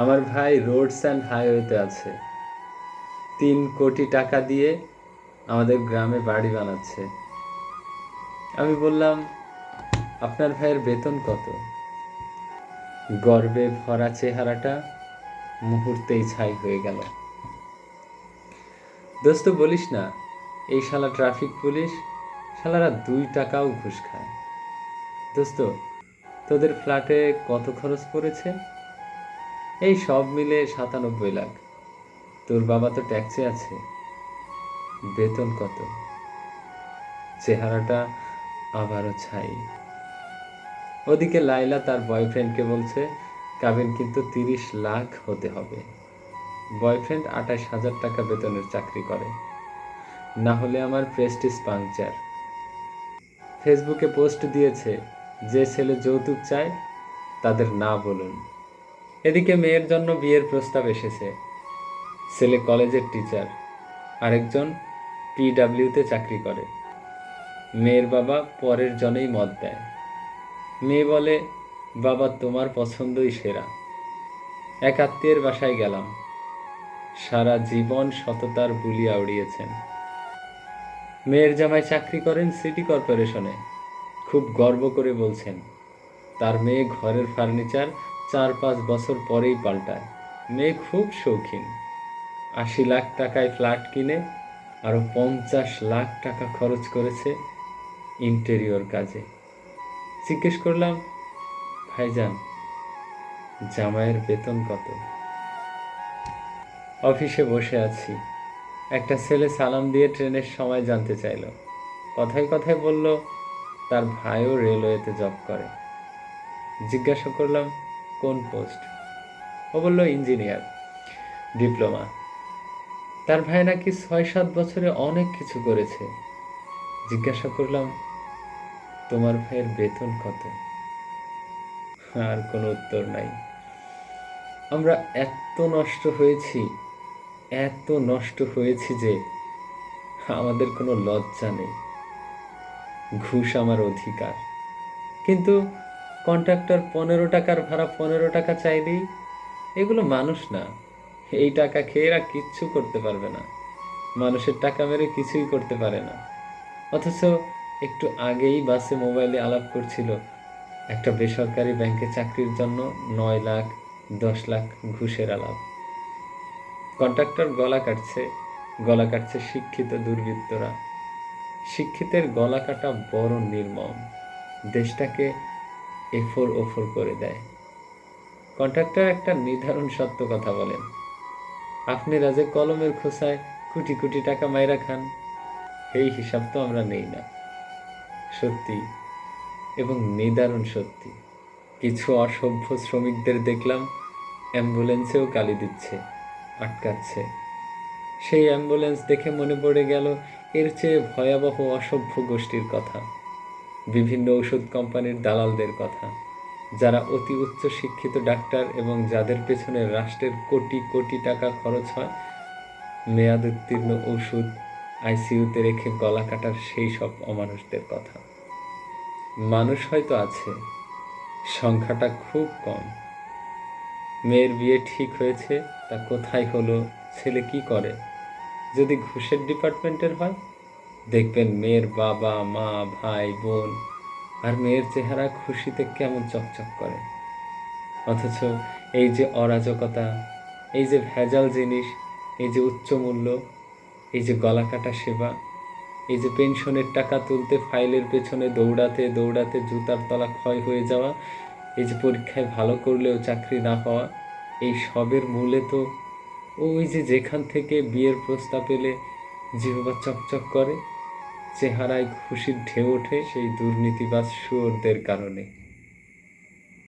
আমার ভাই roads and হাইওয়েতে আছে, 3 কোটি টাকা দিয়ে আমাদের গ্রামে বাড়ি বানাচ্ছে। আমি বললাম, আপনার ভাইয়ের বেতন কত? গর্বে ভরা চেহারাটা মুহূর্তেই ছাই হয়ে গেল। দোস্ত বলিস না, এই শালা ট্রাফিক পুলিশ, শালারা 2 টাকাও ঘুষ খায়। দোস্ত, তোদের ফ্ল্যাটে কত খরচ পড়েছে? এই সব মিলে 97 লাখ। তোর বাবা তো ট্যাক্সে আছে। বেতন কত? চেহারাটা আবারও ছাই। ওদিকে লাইলা তার বয়ফ্রেন্ডকে বলছে, কাবিন কিন্তু 30 লাখ হতে হবে। বয়ফ্রেন্ড 28,000 টাকা বেতনের চাকরি করে, না হলে আমার প্রেস্টিজ পাংচার। ফেসবুকে পোস্ট দিয়েছে, যে ছেলে যৌতুক চায় তাদের না বলুন। এদিকে মেয়ের জন্য বিয়ের প্রস্তাব এসেছে। ছেলে কলেজের টিচার, আরেকজন পিডাব্লিউতে চাকরি করে। মেয়ের বাবা পরের জনেই মত দেয়। মেয়ে বলে, বাবা তোমার পছন্দই সেরা। এক আত্মীয়ের বাসায় গেলাম, সারা জীবন সততার বুলিয়া উড়িয়েছেন। মেয়ের জামাই চাকরি করেন সিটি কর্পোরেশনে। খুব গর্ব করে বলছেন, তার মেয়ে ঘরের ফার্নিচার 4-5 বছর পরেই পাল্টায়। মেয়ে খুব শৌখিন, 80 লাখ টাকায় ফ্ল্যাট কিনে আরও 50 লাখ টাকা খরচ করেছে ইন্টেরিয়র কাজে। জিজ্ঞেস করলাম, ভাইজান জামাইয়ের বেতন কত? অফিসে বসে আছি, একটা ছেলে সালাম দিয়ে ট্রেনের সময় জানতে চাইল। কথায় কথায় বলল তার ভাইও রেলওয়েতে জব করে। জিজ্ঞাসা করলাম, কোন পোস্ট? ও বলল ইঞ্জিনিয়ার, ডিপ্লোমা। তার ভাই নাকি 6-7 বছরে অনেক কিছু করেছে। জিজ্ঞাসা করলাম, তোমার ভাইয়ের বেতন কত? আর কোনো উত্তর নাই। আমরা এত নষ্ট হয়েছি, এত নষ্ট হয়েছি যে আমাদের কোনো লজ্জা নেই। ঘুষ আমার অধিকার, কিন্তু কন্ট্রাক্টর 15 টাকার ভাড়া 15 টাকা চাইলেই এগুলো মানুষ না। এই টাকা খেয়ে এরা কিচ্ছু করতে পারবে না, মানুষের টাকা মেরে কিছুই করতে পারে না। অথচ একটু আগেই বাসে মোবাইলে আলাপ করছিল একটা বেসরকারি ব্যাংকে চাকরির জন্য 9 লাখ 10 লাখ ঘুষের আলাপ। কন্ট্রাক্টর গলা কাটছে শিক্ষিত দুর্বৃত্তরা। শিক্ষিতের গলা কাটা বড় নির্মম, দেশটাকে এফোর ওফোর করে দেয়। কন্ট্রাক্টর একটা নির্ধারণ সত্য কথা বলেন, আপনারা যে কলমের খোসায় কোটি কোটি টাকা মাইরা খান, এই হিসাব তো আমরা নেই না। সত্যি, এবং নিদারুণ সত্যি। কিছু অসভ্য শ্রমিকদের দেখলাম অ্যাম্বুলেন্সেও গালি দিচ্ছে, আটকাচ্ছে। সেই অ্যাম্বুলেন্স দেখে মনে পড়ে গেল এর চেয়ে ভয়াবহ অসভ্য গোষ্ঠীর কথা, বিভিন্ন ওষুধ কোম্পানির দালালদের কথা, যারা অতি উচ্চ শিক্ষিত ডাক্তার এবং যাদের পেছনে রাষ্ট্রের কোটি কোটি টাকা খরচ হয় মেয়াদ উত্তীর্ণ ওষুধ আইসিইউতে রেখে গলা কাটার সেই সব অমানুষদের কথা। মানুষ হয়তো আছে, সংখ্যাটা খুব কম। মেয়ের বিয়ে ঠিক হয়েছে, তা কোথায় হলো, ছেলে কি করে? যদি ঘুষের ডিপার্টমেন্টের হয়, দেখবেন মেয়ের বাবা মা ভাই বোন আর মেয়ের চেহারা খুশিতে কেমন চকচক করে। অথচ এই যে অরাজকতা, এই যে ভেজাল জিনিস, এই যে উচ্চ মূল্য, এই যে গলাকাটা সেবা, এই যে পেনশনের টাকা তুলতে ফাইলের পেছনে দৌড়াতে দৌড়াতে জুতার তলা ক্ষয় হয়ে যাওয়া, এই যে পরীক্ষায় ভালো করলেও চাকরি না পাওয়া, এই সবের মূলে তো ওই যে যেখান থেকে বিয়ের প্রস্তাব এলে জিহ্বা চকচক করে, চেহারায় খুশির ঢেউ ওঠে সেই দুর্নীতিবাজ শুয়োরদের কারণে।